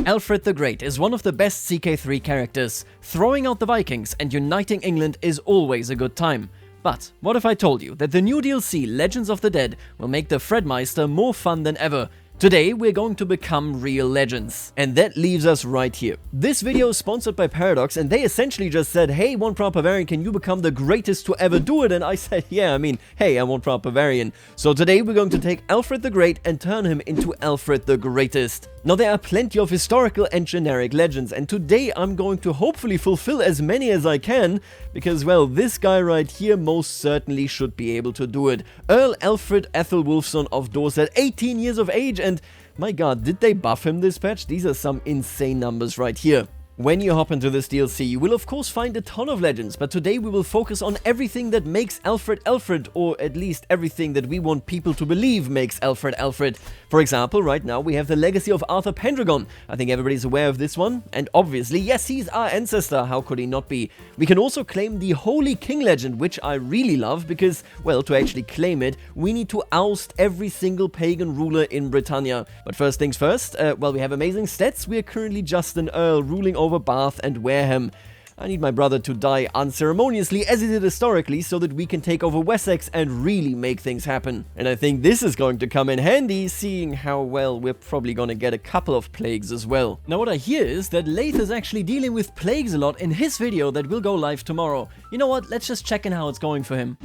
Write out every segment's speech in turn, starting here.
Alfred the Great is one of the best CK3 characters. Throwing out the Vikings and uniting England is always a good time. But what if I told you that the new DLC Legends of the Dead will make the Fredmeister more fun than ever? Today we're going to become real legends. And that leaves us right here. This video is sponsored by Paradox, and they essentially just said, hey, One Proud Bavarian, can you become the greatest to ever do it? And I said, yeah, hey, I'm One Proud Bavarian. So today we're going to take Alfred the Great and turn him into Alfred the Greatest. Now there are plenty of historical and generic legends, and today I'm going to hopefully fulfill as many as I can, because, well, this guy right here most certainly should be able to do it. Earl Alfred Ethelwulfson of Dorset, 18 years of age, and my god, did they buff him this patch? These are some insane numbers right here. When you hop into this DLC, you will of course find a ton of legends, but today we will focus on everything that makes Alfred Alfred, or at least everything that we want people to believe makes Alfred Alfred. For example, right now we have the legacy of Arthur Pendragon. I think everybody's aware of this one, and obviously, yes, he's our ancestor, how could he not be? We can also claim the Holy King legend, which I really love because, well, to actually claim it, we need to oust every single pagan ruler in Britannia. But first things first, well, we have amazing stats. We are currently just an Earl ruling over Bath and Wareham. I need my brother to die unceremoniously as he did historically so that we can take over Wessex and really make things happen. And I think this is going to come in handy, seeing how, well, we're probably gonna get a couple of plagues as well. Now what I hear is that Lath is actually dealing with plagues a lot in his video that will go live tomorrow. You know what, let's just check in how it's going for him.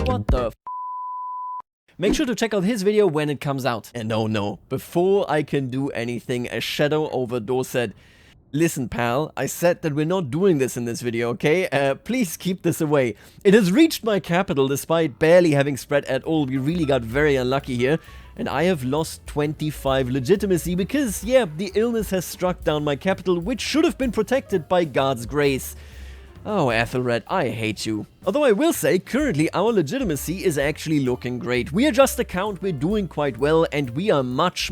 What the f? Make sure to check out his video when it comes out. And oh no, before I can do anything, a shadow over Dorset. Listen, pal, I said that we're not doing this in this video, okay? Please keep this away. It has reached my capital despite barely having spread at all. We really got very unlucky here. And I have lost 25 legitimacy because, yeah, the illness has struck down my capital, which should have been protected by God's grace. Oh, Ethelred, I hate you. Although I will say, currently our legitimacy is actually looking great. We are just a count, we're doing quite well, and we are much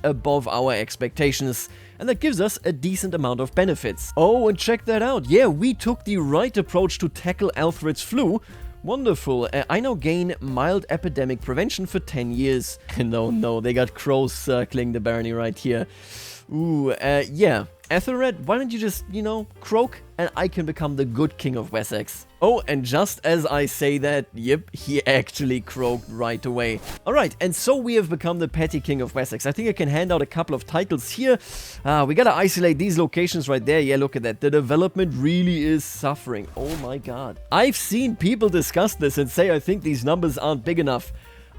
above our expectations. And that gives us a decent amount of benefits. Oh, and check that out. Yeah, we took the right approach to tackle Alfred's flu. Wonderful. I now gain mild epidemic prevention for 10 years. No, they got crows circling the barony right here. Ooh, yeah. Ethelred, why don't you just, croak, and I can become the good king of Wessex. Oh, and just as I say that, yep, he actually croaked right away. Alright, and so we have become the petty king of Wessex. I think I can hand out a couple of titles here. We gotta isolate these locations right there. Yeah, look at that. The development really is suffering. Oh my god. I've seen people discuss this and say I think these numbers aren't big enough.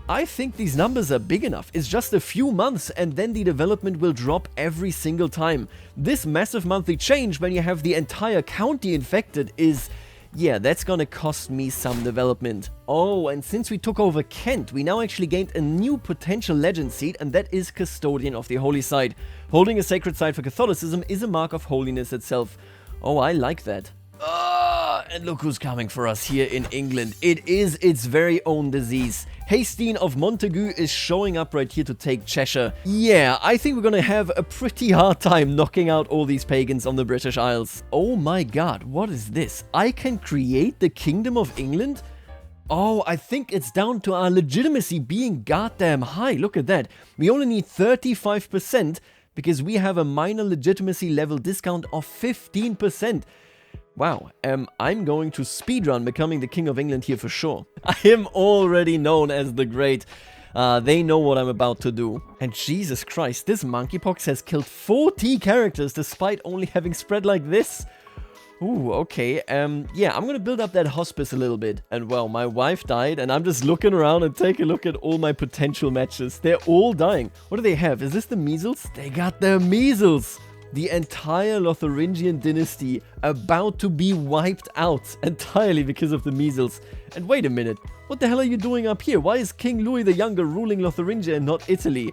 I think these numbers are big enough. It's just a few months and then the development will drop every single time. This massive monthly change when you have the entire county infected is, yeah, that's gonna cost me some development. Oh, and since we took over Kent, we now actually gained a new potential legend seat, and that is Custodian of the Holy Site. Holding a sacred site for Catholicism is a mark of holiness itself. Oh, I like that. And look who's coming for us here in England. It is its very own disease. Hastin of Montagu is showing up right here to take Cheshire. Yeah, I think we're gonna have a pretty hard time knocking out all these pagans on the British Isles. Oh my god, what is this? I can create the Kingdom of England? Oh, I think it's down to our legitimacy being goddamn high. Look at that. We only need 35% because we have a minor legitimacy level discount of 15%. Wow, I'm going to speedrun becoming the King of England here for sure. I am already known as the Great. They know what I'm about to do. And Jesus Christ, this monkeypox has killed 40 characters despite only having spread like this. Ooh, okay, yeah, I'm gonna build up that hospice a little bit. And well, my wife died, and I'm just looking around and take a look at all my potential matches. They're all dying. What do they have? Is this the measles? They got the measles! The entire Lotharingian dynasty about to be wiped out entirely because of the measles. And wait a minute, what the hell are you doing up here? Why is King Louis the Younger ruling Lotharingia and not Italy?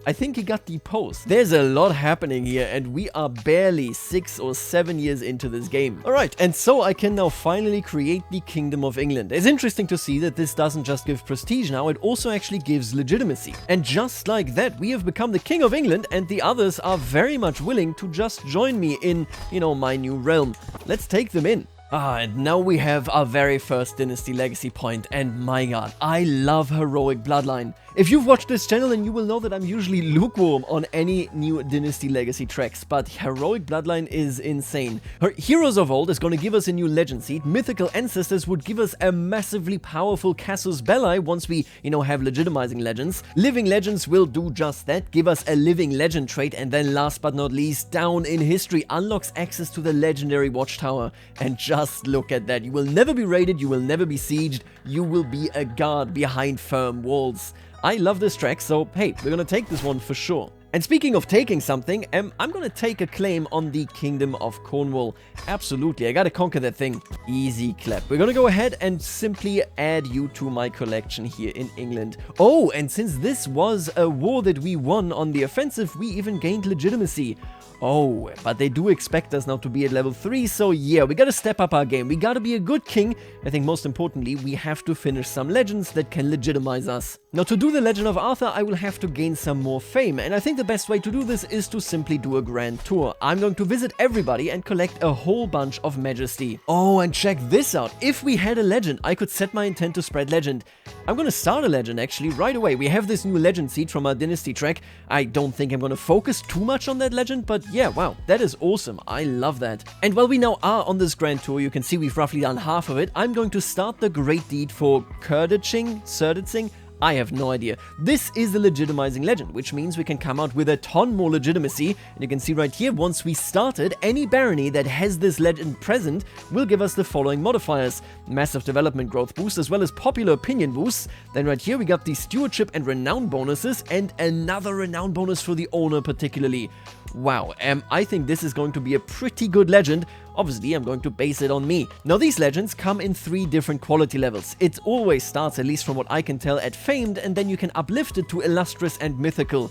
I think he got deposed. There's a lot happening here, and we are barely 6 or 7 years into this game. Alright, and so I can now finally create the Kingdom of England. It's interesting to see that this doesn't just give prestige now, it also actually gives legitimacy. And just like that, we have become the King of England, and the others are very much willing to just join me in, my new realm. Let's take them in. And now we have our very first Dynasty Legacy point, and my god, I love Heroic Bloodline. If you've watched this channel, then you will know that I'm usually lukewarm on any new Dynasty Legacy tracks, but Heroic Bloodline is insane. Heroes of Old is going to give us a new legend seed, Mythical Ancestors would give us a massively powerful Casus Belli once we, have legitimizing legends. Living Legends will do just that, give us a living legend trait, and then last but not least, Down in History unlocks access to the legendary Watchtower. And just look at that, you will never be raided, you will never be sieged, you will be a guard behind firm walls. I love this track, so hey, we're gonna take this one for sure. And speaking of taking something, I'm gonna take a claim on the Kingdom of Cornwall. Absolutely, I gotta conquer that thing. Easy clap. We're gonna go ahead and simply add you to my collection here in England. Oh, and since this was a war that we won on the offensive, we even gained legitimacy. Oh, but they do expect us now to be at level 3, so yeah, we gotta step up our game. We gotta be a good king. I think most importantly, we have to finish some legends that can legitimize us. Now, to do the Legend of Arthur, I will have to gain some more fame, and I think the best way to do this is to simply do a grand tour. I'm going to visit everybody and collect a whole bunch of majesty. Oh, and check this out. If we had a legend, I could set my intent to spread legend. I'm gonna start a legend actually right away. We have this new legend seed from our dynasty track. I don't think I'm gonna focus too much on that legend, but yeah, wow, that is awesome. I love that. And while we now are on this grand tour, you can see we've roughly done half of it. I'm going to start the great deed for Serditzing. I have no idea. This is the legitimizing legend, which means we can come out with a ton more legitimacy. And you can see right here, once we started, any barony that has this legend present will give us the following modifiers. Massive development growth boost, as well as popular opinion boosts. Then right here we got the stewardship and renown bonuses, and another renown bonus for the owner particularly. Wow, I think this is going to be a pretty good legend. Obviously, I'm going to base it on me. Now, these legends come in 3 different quality levels. It always starts, at least from what I can tell, at Famed, and then you can uplift it to Illustrious and Mythical.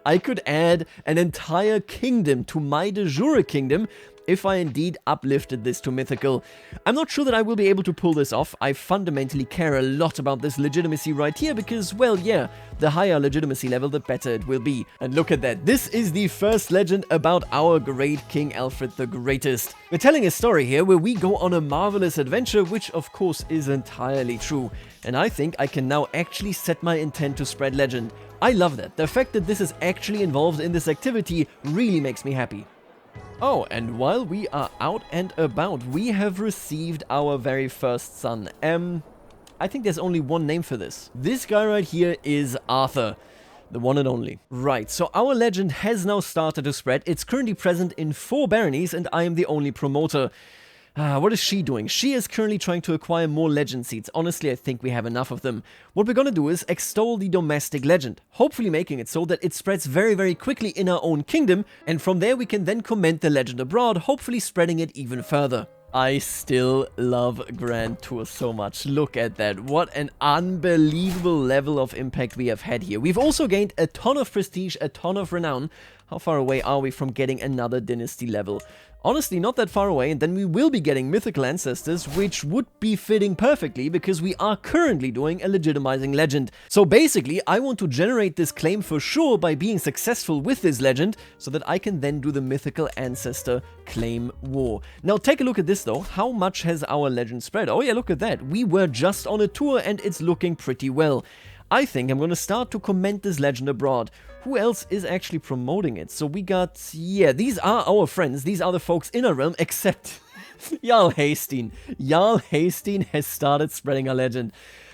I could add an entire kingdom to my de jure kingdom if I indeed uplifted this to Mythical. I'm not sure that I will be able to pull this off. I fundamentally care a lot about this legitimacy right here because, well, yeah, the higher legitimacy level, the better it will be. And look at that. This is the first legend about our great King Alfred the Greatest. We're telling a story here where we go on a marvelous adventure, which of course is entirely true. And I think I can now actually set my intent to spread legend. I love that. The fact that this is actually involved in this activity really makes me happy. Oh, and while we are out and about, we have received our very first son. I think there's only one name for this. This guy right here is Arthur. The one and only. Right, so our legend has now started to spread. It's currently present in 4 baronies, and I am the only promoter. What is she doing? She is currently trying to acquire more legend seeds. Honestly, I think we have enough of them. What we're gonna do is extol the domestic legend, hopefully making it so that it spreads very, very quickly in our own kingdom, and from there we can then comment the legend abroad, hopefully spreading it even further. I still love Grand Tour so much. Look at that. What an unbelievable level of impact we have had here. We've also gained a ton of prestige, a ton of renown. How far away are we from getting another dynasty level? Honestly, not that far away, and then we will be getting Mythical Ancestors, which would be fitting perfectly because we are currently doing a legitimizing legend. So basically, I want to generate this claim for sure by being successful with this legend, so that I can then do the Mythical Ancestor claim war. Now take a look at this though. How much has our legend spread? Oh yeah, look at that. We were just on a tour and it's looking pretty well. I think I'm going to start to comment this legend abroad. Who else is actually promoting it? So we got, yeah, these are our friends. These are the folks in our realm, except Jarl Hastin. Jarl Hastin has started spreading our legend.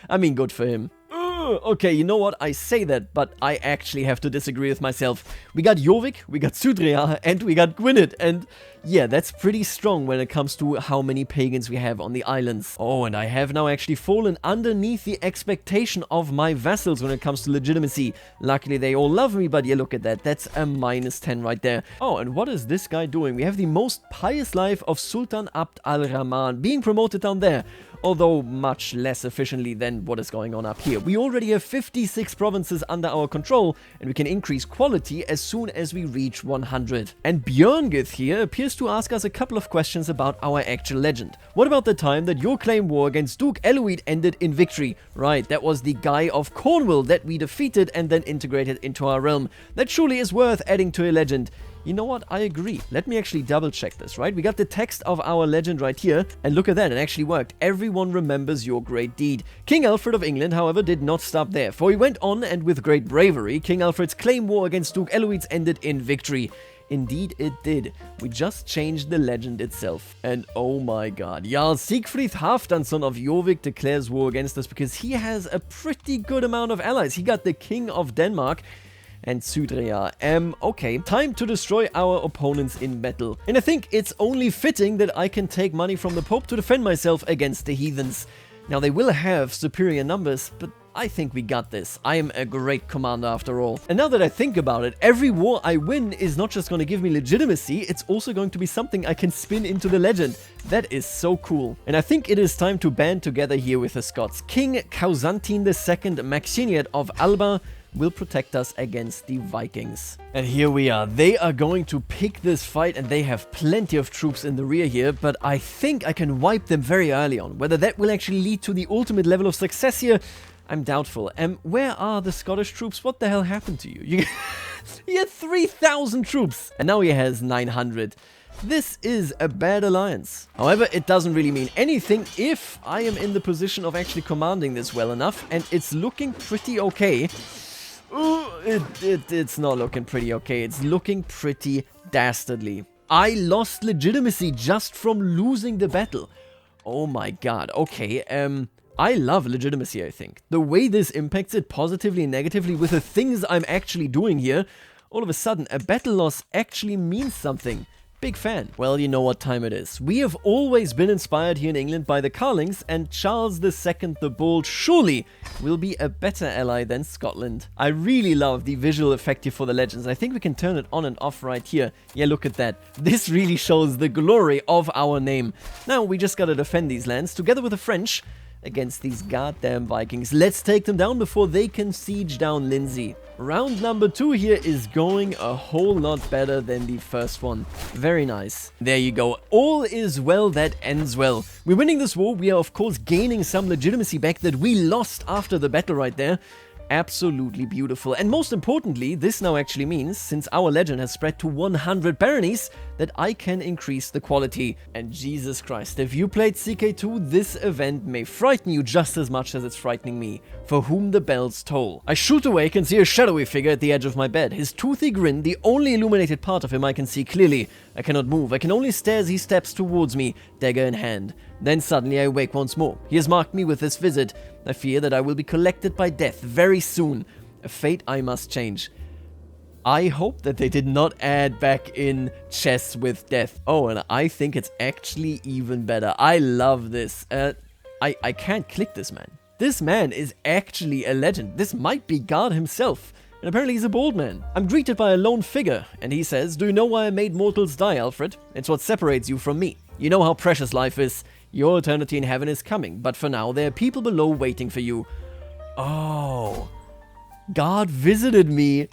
I mean, good for him. Okay, you know what? I say that, but I actually have to disagree with myself. We got Jorvik, we got Sudrea, and we got Gwynedd, and yeah, that's pretty strong when it comes to how many pagans we have on the islands. Oh, and I have now actually fallen underneath the expectation of my vassals when it comes to legitimacy. Luckily, they all love me, but yeah, look at that. That's a -10 right there. Oh, and what is this guy doing? We have the most pious life of Sultan Abd al-Rahman being promoted down there, although much less efficiently than what is going on up here. We already have 56 provinces under our control, and we can increase quality as soon as we reach 100. And Björngith here appears to ask us a couple of questions about our actual legend. What about the time that your claim war against Duke Eloid ended in victory? Right, that was the guy of Cornwall that we defeated and then integrated into our realm. That surely is worth adding to a legend. You know what? I agree. Let me actually double check this, right? We got the text of our legend right here, and look at that, it actually worked. Everyone remembers your great deed. King Alfred of England, however, did not stop there, for he went on, and with great bravery, King Alfred's claim war against Duke Eloise ended in victory. Indeed it did. We just changed the legend itself. And oh my god, Jarl Siegfried Halfdanson of Jorvik declares war against us because he has a pretty good amount of allies. He got the King of Denmark and Sudria. Okay, time to destroy our opponents in battle. And I think it's only fitting that I can take money from the Pope to defend myself against the heathens. Now, they will have superior numbers, but I think we got this. I am a great commander after all. And now that I think about it, every war I win is not just going to give me legitimacy, it's also going to be something I can spin into the legend. That is so cool. And I think it is time to band together here with the Scots. King Causantin II Maxiniad of Alba will protect us against the Vikings. And here we are. They are going to pick this fight and they have plenty of troops in the rear here, but I think I can wipe them very early on. Whether that will actually lead to the ultimate level of success here, I'm doubtful. Where are the Scottish troops? What the hell happened to you? He had 3,000 troops and now he has 900. This is a bad alliance. However, it doesn't really mean anything if I am in the position of actually commanding this well enough, and it's looking pretty okay. It's not looking pretty okay. It's looking pretty dastardly. I lost legitimacy just from losing the battle. Oh my god. Okay, I love legitimacy, I think. The way this impacts it positively and negatively with the things I'm actually doing here, all of a sudden, a battle loss actually means something. Big fan. Well, you know what time it is. We have always been inspired here in England by the Carlings, and Charles II the Bold surely will be a better ally than Scotland. I really love the visual effect here for the legends. I think we can turn it on and off right here. Yeah, look at that. This really shows the glory of our name. Now, we just gotta defend these lands together with the French against these goddamn Vikings. Let's take them down before they can siege down Lindsey. Round number 2 here is going a whole lot better than the first one. Very nice. There you go. All is well that ends well. We're winning this war. We are, of course, gaining some legitimacy back that we lost after the battle right there. Absolutely beautiful. And most importantly, this now actually means, since our legend has spread to 100 baronies, that I can increase the quality. And Jesus Christ, if you played CK2, this event may frighten you just as much as it's frightening me. For whom the bells toll. I shoot awake and see a shadowy figure at the edge of my bed. His toothy grin, the only illuminated part of him I can see clearly. I cannot move. I can only stare as he steps towards me, dagger in hand. Then suddenly I awake once more. He has marked me with this visit. I fear that I will be collected by death very soon. A fate I must change. I hope that they did not add back in chess with death. Oh, and I think it's actually even better. I love this. I can't click this man. This man is actually a legend. This might be God himself. And apparently he's a bald man. I'm greeted by a lone figure, and he says, "Do you know why I made mortals die, Alfred? It's what separates you from me. You know how precious life is. Your eternity in heaven is coming, but for now, there are people below waiting for you." Oh. God visited me,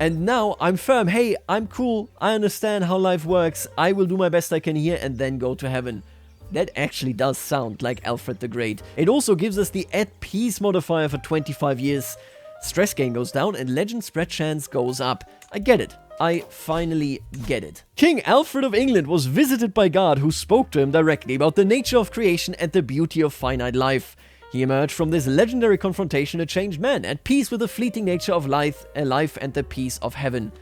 and now I'm firm. Hey, I'm cool. I understand how life works. I will do my best I can here and then go to heaven. That actually does sound like Alfred the Great. It also gives us the at peace modifier for 25 years. Stress gain goes down and legend spread chance goes up. I get it. I finally get it. King Alfred of England was visited by God, who spoke to him directly about the nature of creation and the beauty of finite life. He emerged from this legendary confrontation a changed man, at peace with the fleeting nature of life and the peace of heaven.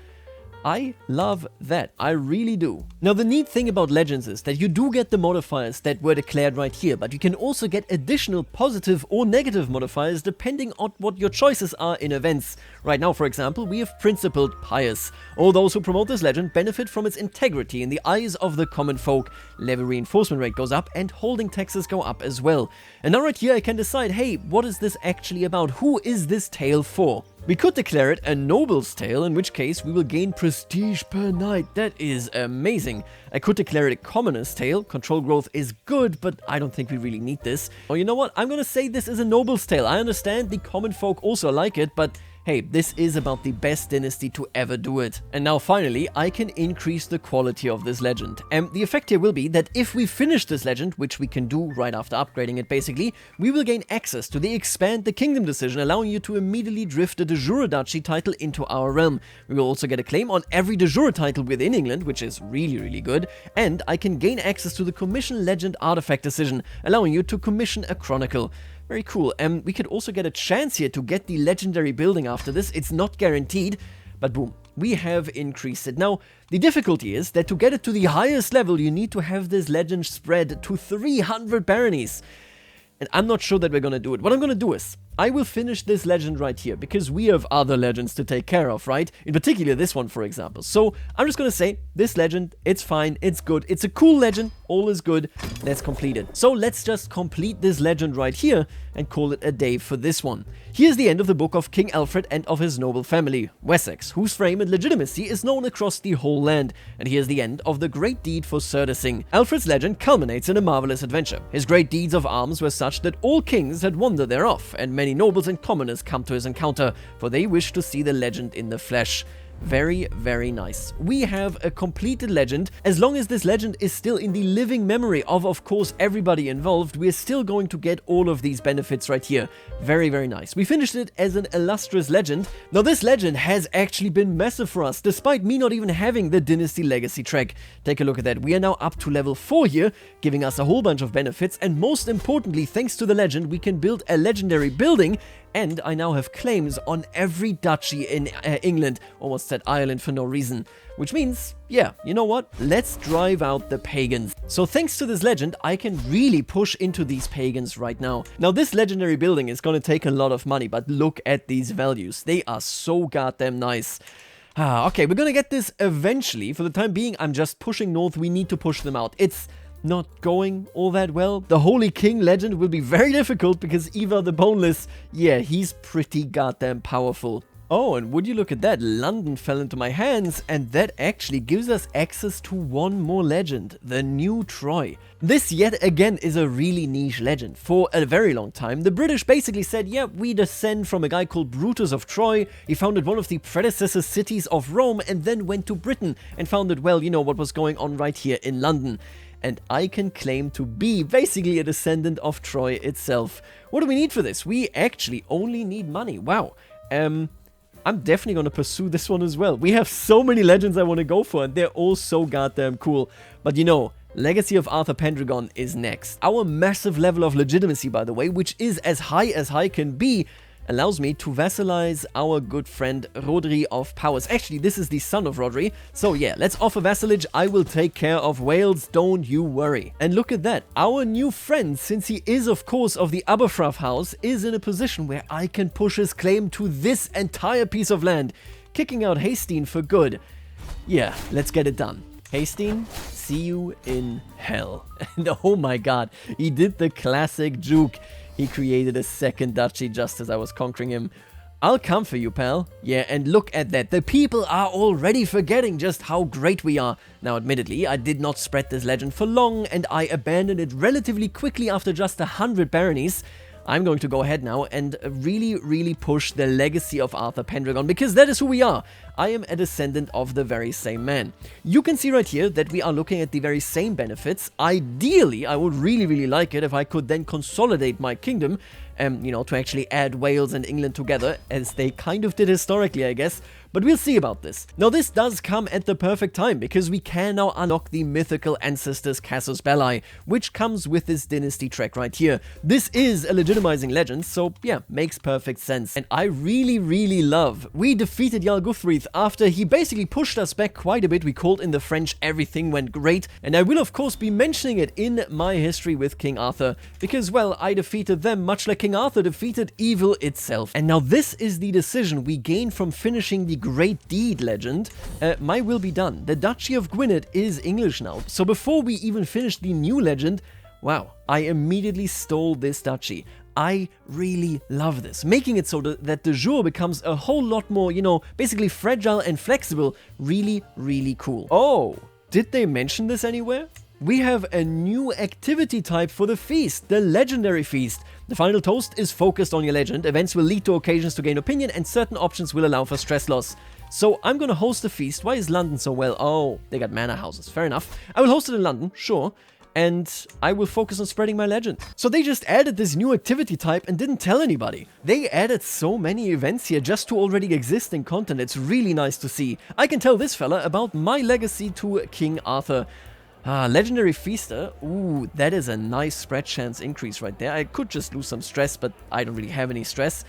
I love that. I really do. Now, the neat thing about Legends is that you do get the modifiers that were declared right here, but you can also get additional positive or negative modifiers depending on what your choices are in events. Right now, for example, we have Principled Pious. All those who promote this legend benefit from its integrity in the eyes of the common folk. Level reinforcement rate goes up and holding taxes go up as well. And now right here I can decide, hey, what is this actually about? Who is this tale for? We could declare it a noble's tale, in which case we will gain prestige per night. That is amazing. I could declare it a commoner's tale. Control growth is good, but I don't think we really need this. Oh, you know what? I'm gonna say this is a noble's tale. I understand the common folk also like it, but hey, this is about the best dynasty to ever do it. And now finally, I can increase the quality of this legend. And the effect here will be that if we finish this legend, which we can do right after upgrading it basically, we will gain access to the Expand the Kingdom decision, allowing you to immediately drift a de jure duchy title into our realm. We will also get a claim on every de jure title within England, which is really good, and I can gain access to the Commission Legend Artifact decision, allowing you to commission a Chronicle. Very cool. We could also get a chance here to get the legendary building after this. It's not guaranteed, but boom, we have increased it. Now, the difficulty is that to get it to the highest level, you need to have this legend spread to 300 baronies. And I'm not sure that we're gonna do it. What I'm gonna do is, I will finish this legend right here, because we have other legends to take care of, right? In particular, this one, for example. So, I'm just gonna say, this legend, it's fine, it's good, it's a cool legend, all is good, let's complete it. So, let's just complete this legend right here, and call it a day for this one. Here's the end of the book of King Alfred and of his noble family, Wessex, whose fame and legitimacy is known across the whole land. And here's the end of the great deed for Surdacing. Alfred's legend culminates in a marvelous adventure. His great deeds of arms were such that all kings had wonder thereof, and many nobles and commoners come to his encounter, for they wish to see the legend in the flesh. Very nice. We have a completed legend. As long as this legend is still in the living memory of course, everybody involved, we're still going to get all of these benefits right here. Very nice. We finished it as an illustrious legend. Now, this legend has actually been massive for us, despite me not even having the Dynasty Legacy track. Take a look at that. We are now up to level 4 here, giving us a whole bunch of benefits, and most importantly, thanks to the legend, we can build a legendary building, and I now have claims on every duchy in England. Almost said Ireland for no reason. Which means, yeah, you know what? Let's drive out the pagans. So thanks to this legend, I can really push into these pagans right now. Now, this legendary building is gonna take a lot of money, but look at these values. They are so goddamn nice. Okay, we're gonna get this eventually. For the time being, I'm just pushing north. We need to push them out. It's not going all that well. The Holy King legend will be very difficult because Ivar the Boneless, yeah, he's pretty goddamn powerful. Oh, and would you look at that, London fell into my hands, and that actually gives us access to one more legend, the New Troy. This yet again is a really niche legend. For a very long time, the British basically said, yeah, we descend from a guy called Brutus of Troy. He founded one of the predecessor cities of Rome and then went to Britain and founded, well, you know what was going on right here in London. And I can claim to be basically a descendant of Troy itself. What do we need for this? We actually only need money. Wow. I'm definitely going to pursue this one as well. We have so many legends I want to go for, and they're all so goddamn cool. But you know, Legacy of Arthur Pendragon is next. Our massive level of legitimacy, by the way, which is as high can be, allows me to vassalize our good friend Rodri of Powers. Actually, this is the son of Rodri. So yeah, let's offer vassalage. I will take care of Wales, don't you worry. And look at that. Our new friend, since he is of course of the Aberfrath house, is in a position where I can push his claim to this entire piece of land, kicking out Hastin for good. Yeah, let's get it done. Hastin, see you in hell. And oh my god, he did the classic juke. He created a second duchy just as I was conquering him. I'll come for you, pal. Yeah, and look at that. The people are already forgetting just how great we are. Now, admittedly, I did not spread this legend for long, and I abandoned it relatively quickly after just 100 baronies. I'm going to go ahead now and really push the legacy of Arthur Pendragon, because that is who we are. I am a descendant of the very same man. You can see right here that we are looking at the very same benefits. Ideally, I would really like it if I could then consolidate my kingdom, you know, to actually add Wales and England together, as they kind of did historically, I guess. But we'll see about this. Now, this does come at the perfect time, because we can now unlock the mythical Ancestors Casus Belli, which comes with this dynasty track right here. This is a legitimizing legend, so yeah, makes perfect sense. And I really love, we defeated Jarl Guthrith after he basically pushed us back quite a bit. We called in the French, everything went great, and I will of course be mentioning it in my history with King Arthur, because well, I defeated them much like King Arthur defeated evil itself. And now this is the decision we gain from finishing the Great Deed legend. My will be done. The Duchy of Gwynedd is English now, so before we even finish the new legend, wow, I immediately stole this duchy. I really love this, making it so that de jure becomes a whole lot more, you know, basically fragile and flexible. Really cool. Oh, did they mention this anywhere? we have a new activity type for the feast, the legendary feast. The final toast is focused on your legend. Events will lead to occasions to gain opinion, and certain options will allow for stress loss. So I'm gonna host a feast. Why is London so well? Oh, they got manor houses. Fair enough. I will host it in London, sure. And I will focus on spreading my legend. So they just added this new activity type and didn't tell anybody. They added so many events here just to already existing content. It's really nice to see. I can tell this fella about my legacy to King Arthur. Legendary Feaster. Ooh, that is a nice spread chance increase right there. I could just lose some stress, but I don't really have any stress.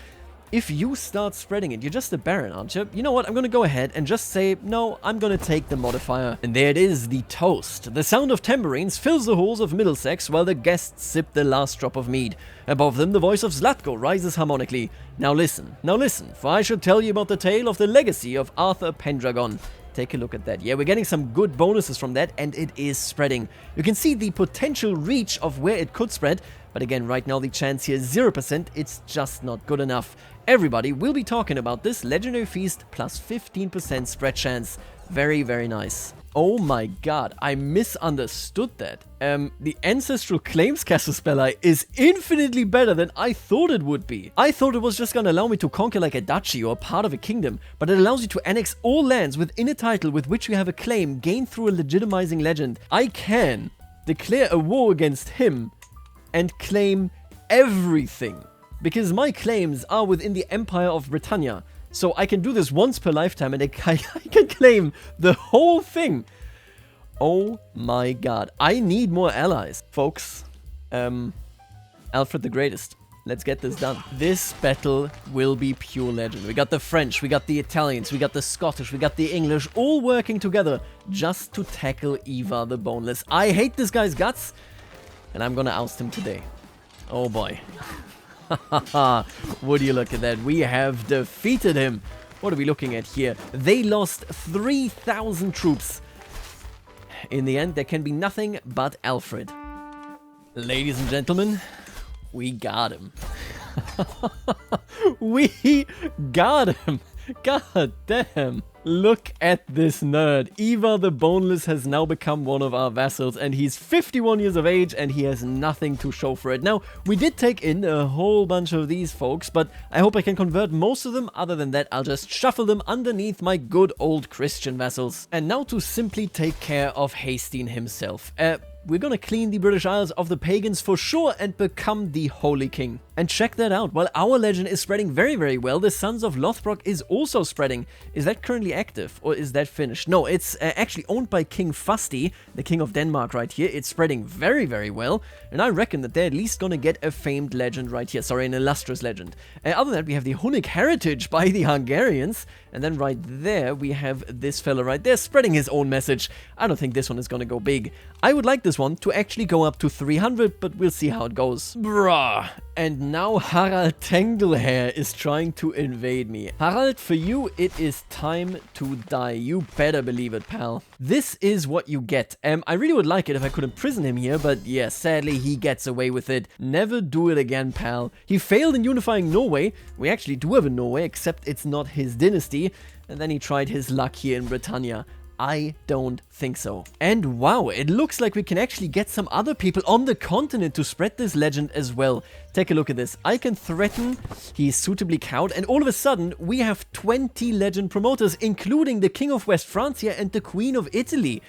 If you start spreading it, you're just a baron, aren't you? You know what, I'm gonna go ahead and just say, no, I'm gonna take the modifier. And there it is, the toast. The sound of tambourines fills the halls of Middlesex while the guests sip the last drop of mead. Above them, the voice of Zlatko rises harmonically. Now listen, for I shall tell you about the tale of the legacy of Arthur Pendragon. Take a look at that. Yeah, we're getting some good bonuses from that, and it is spreading. You can see the potential reach of where it could spread, but again, right now the chance here is 0%. It's just not good enough. Everybody will be talking about this legendary feast plus 15% spread chance. Very, very nice. Oh my god, I misunderstood that. The Ancestral Claims castle spell is infinitely better than I thought it would be. I thought it was just gonna allow me to conquer like a duchy or part of a kingdom, but it allows you to annex all lands within a title with which you have a claim gained through a legitimizing legend. I can declare a war against him and claim everything, because my claims are within the Empire of Britannia. So I can do this once per lifetime and I can claim the whole thing. Oh my god. I need more allies, folks. Alfred the Greatest. Let's get this done. This battle will be pure legend. We got the French, we got the Italians, we got the Scottish, we got the English, all working together just to tackle Ivar the Boneless. I hate this guy's guts, and I'm gonna oust him today. Oh boy. Would you look at that? We have defeated him. What are we looking at here? They lost 3,000 troops. In the end, there can be nothing but Alfred. Ladies and gentlemen, we got him. We got him. God damn. Look at this nerd. Ivar the Boneless has now become one of our vassals, and he's 51 years of age and he has nothing to show for it. Now, we did take in a whole bunch of these folks, but I hope I can convert most of them. Other than that, I'll just shuffle them underneath my good old Christian vassals. And now to simply take care of Hastin himself. We're gonna clean the British Isles of the pagans for sure and become the Holy King. And check that out, while our legend is spreading very, very well, the Sons of Lothbrok is also spreading. Is that currently active, or is that finished? No, it's actually owned by King Fasti, the King of Denmark right here. It's spreading very, very well, and I reckon that they're at least gonna get a famed legend right here. Sorry, an illustrious legend. Other than that, we have the Hunnic heritage by the Hungarians, and then right there, we have this fella right there spreading his own message. I don't think this one is gonna go big. I would like this one to actually go up to 300, but we'll see how it goes. Bruh. And now Harald Tengdelhair is trying to invade me. Harald, for you, it is time to die. You better believe it, pal. This is what you get. I really would like it if I could imprison him here, but yeah, sadly, he gets away with it. Never do it again, pal. He failed in unifying Norway. We actually do have a Norway, except it's not his dynasty. And then he tried his luck here in Britannia. I don't think so. And wow, it looks like we can actually get some other people on the continent to spread this legend as well. Take a look at this. I can threaten, he's suitably cowed, and all of a sudden we have 20 legend promoters, including the King of West Francia and the Queen of Italy.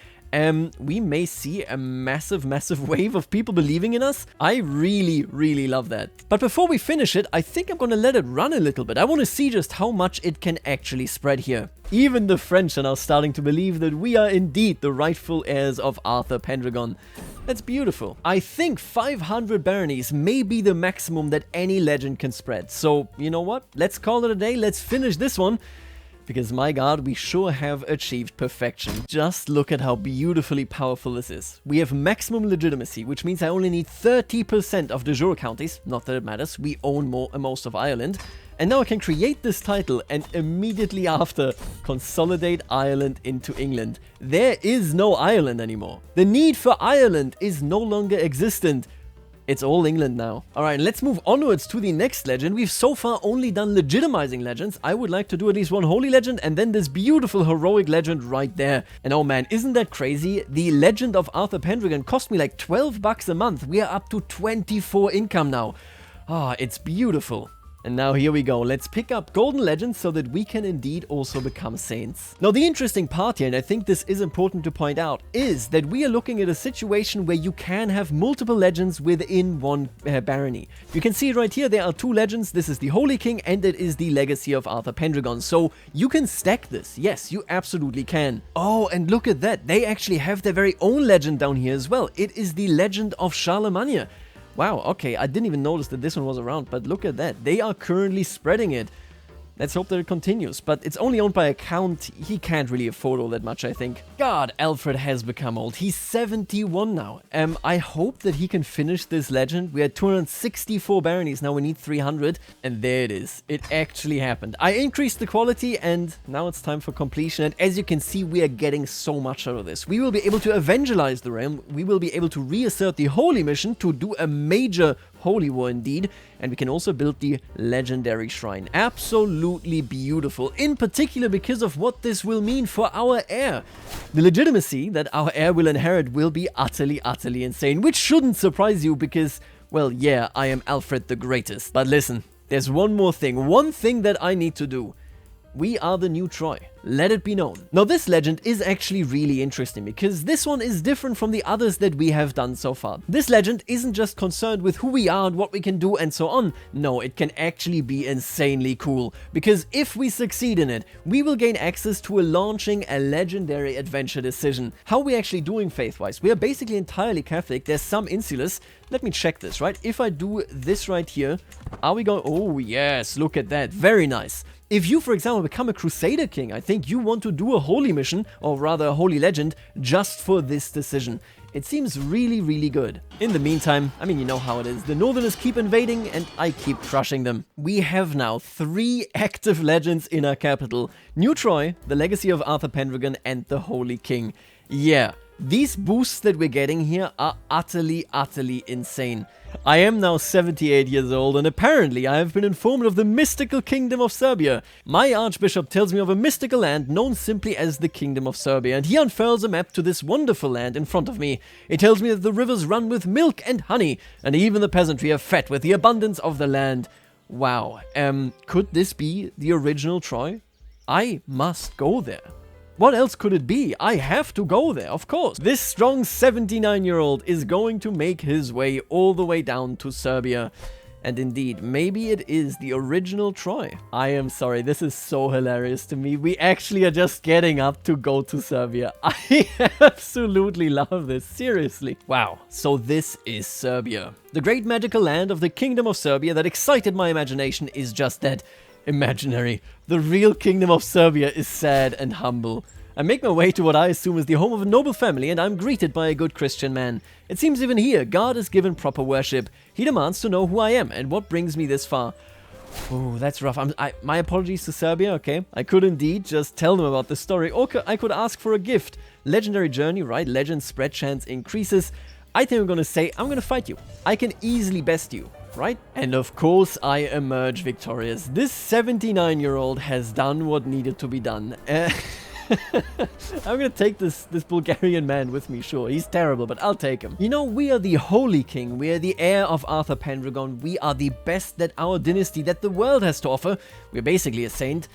We may see a massive wave of people believing in us. I really love that. But before we finish it, I think I'm gonna let it run a little bit. I want to see just how much it can actually spread here. Even the French are now starting to believe that we are indeed the rightful heirs of Arthur Pendragon. That's beautiful. I think 500 baronies may be the maximum that any legend can spread. So, you know what? Let's call it a day. Let's finish this one. Because my god, we sure have achieved perfection. Just look at how beautifully powerful this is. We have maximum legitimacy, which means I only need 30% of de jure counties. Not that it matters, we own most of Ireland. And now I can create this title and immediately after consolidate Ireland into England. There is no Ireland anymore. The need for Ireland is no longer existent. It's all England now. Alright, let's move onwards to the next legend. We've so far only done legitimizing legends. I would like to do at least one holy legend and then this beautiful heroic legend right there. And oh man, isn't that crazy? The legend of Arthur Pendragon cost me like 12 bucks a month. We are up to 24 income now. Ah, it's beautiful. And now here we go, let's pick up golden legends so that we can indeed also become saints. Now the interesting part here, and I think this is important to point out, is that we are looking at a situation where you can have multiple legends within one barony. You can see right here, there are two legends, this is the Holy King and it is the Legacy of Arthur Pendragon. So you can stack this, yes, you absolutely can. Oh, and look at that, they actually have their very own legend down here as well. It is the Legend of Charlemagne. Wow, okay, I didn't even notice that this one was around, but look at that. They are currently spreading it. Let's hope that it continues, but it's only owned by a count. He can't really afford all that much, I think. God, Alfred has become old. He's 71 now. I hope that he can finish this legend. We had 264 baronies, now we need 300, and there it is. It actually happened. I increased the quality, and now it's time for completion, and as you can see, we are getting so much out of this. We will be able to evangelize the realm, we will be able to reassert the holy mission to do a major holy war indeed, and we can also build the legendary shrine. Absolutely beautiful, in particular because of what this will mean for our heir. The legitimacy that our heir will inherit will be utterly insane, which shouldn't surprise you because, well, yeah, I am Alfred the Greatest. But listen, there's one more thing, one thing that I need to do. We are the new Troy. Let it be known. Now this legend is actually really interesting because this one is different from the others that we have done so far. This legend isn't just concerned with who we are and what we can do and so on. No, it can actually be insanely cool because if we succeed in it, we will gain access to launching a legendary adventure decision. How are we actually doing faith-wise? We are basically entirely Catholic. There's some insulars. Let me check this, right? If I do this right here, are we going... Oh yes, look at that. Very nice. If you, for example, become a Crusader King, I think you want to do a holy mission, or rather a holy legend, just for this decision. It seems really good. In the meantime, I mean, you know how it is. The Northerners keep invading, and I keep crushing them. We have now 3 active legends in our capital. New Troy, the Legacy of Arthur Pendragon, and the Holy King. Yeah, these boosts that we're getting here are utterly insane. I am now 78 years old, and apparently I have been informed of the mystical kingdom of Serbia. My archbishop tells me of a mystical land known simply as the Kingdom of Serbia, and he unfurls a map to this wonderful land in front of me. It tells me that the rivers run with milk and honey, and even the peasantry are fed with the abundance of the land. Wow, could this be the original Troy? I must go there. What else could it be? I have to go there, of course. This strong 79-year-old is going to make his way all the way down to Serbia. And indeed, maybe it is the original Troy. I am sorry, this is so hilarious to me. We actually are just getting up to go to Serbia. I absolutely love this, seriously. Wow, so this is Serbia. The great magical land of the Kingdom of Serbia that excited my imagination is just that. Imaginary. The real Kingdom of Serbia is sad and humble. I make my way to what I assume is the home of a noble family, and I'm greeted by a good Christian man. It seems even here, God is given proper worship. He demands to know who I am and what brings me this far. Oh, that's rough. My apologies to Serbia, okay? I could indeed just tell them about the story, or I could ask for a gift. Legendary journey, right? Legend spread chance increases. I think I'm gonna say, I'm gonna fight you. I can easily best you. Right? And of course I emerge victorious. This 79-year-old has done what needed to be done. I'm gonna take this Bulgarian man with me, sure. He's terrible, but I'll take him. You know, we are the Holy King. We are the heir of Arthur Pendragon. We are the best that our dynasty, that the world has to offer. We're basically a saint.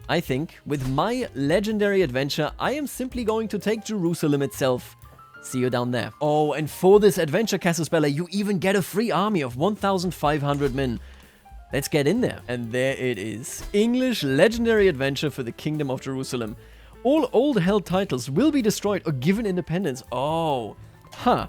I think, with my legendary adventure, I am simply going to take Jerusalem itself. See you down there. Oh, and for this adventure, Casus Belli, you even get a free army of 1,500 men. Let's get in there. And there it is. English legendary adventure for the Kingdom of Jerusalem. All old held titles will be destroyed or given independence. Oh, huh.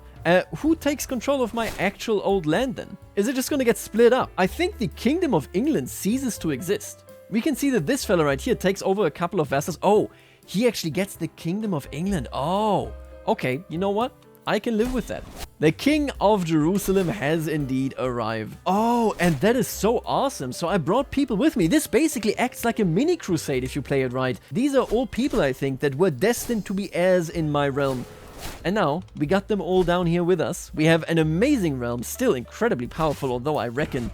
Who takes control of my actual old land then? Is it just gonna get split up? I think the Kingdom of England ceases to exist. We can see that this fella right here takes over a couple of vassals. Oh, he actually gets the Kingdom of England. Oh. Okay, you know what? I can live with that. The King of Jerusalem has indeed arrived. Oh, and that is so awesome. So I brought people with me. This basically acts like a mini crusade if you play it right. These are all people, I think, that were destined to be heirs in my realm. And now, we got them all down here with us. We have an amazing realm, still incredibly powerful, although I reckon,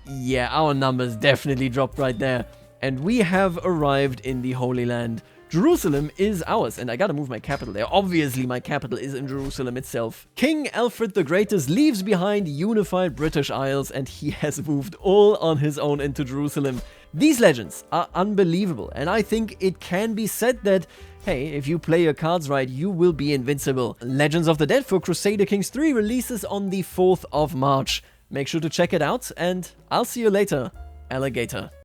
yeah, our numbers definitely dropped right there. And we have arrived in the Holy Land. Jerusalem is ours, and I gotta move my capital there. Obviously, my capital is in Jerusalem itself. King Alfred the Greatest leaves behind unified British Isles, and he has moved all on his own into Jerusalem. These legends are unbelievable, and I think it can be said that, hey, if you play your cards right, you will be invincible. Legends of the Dead for Crusader Kings III releases on the 4th of March. Make sure to check it out, and I'll see you later, alligator.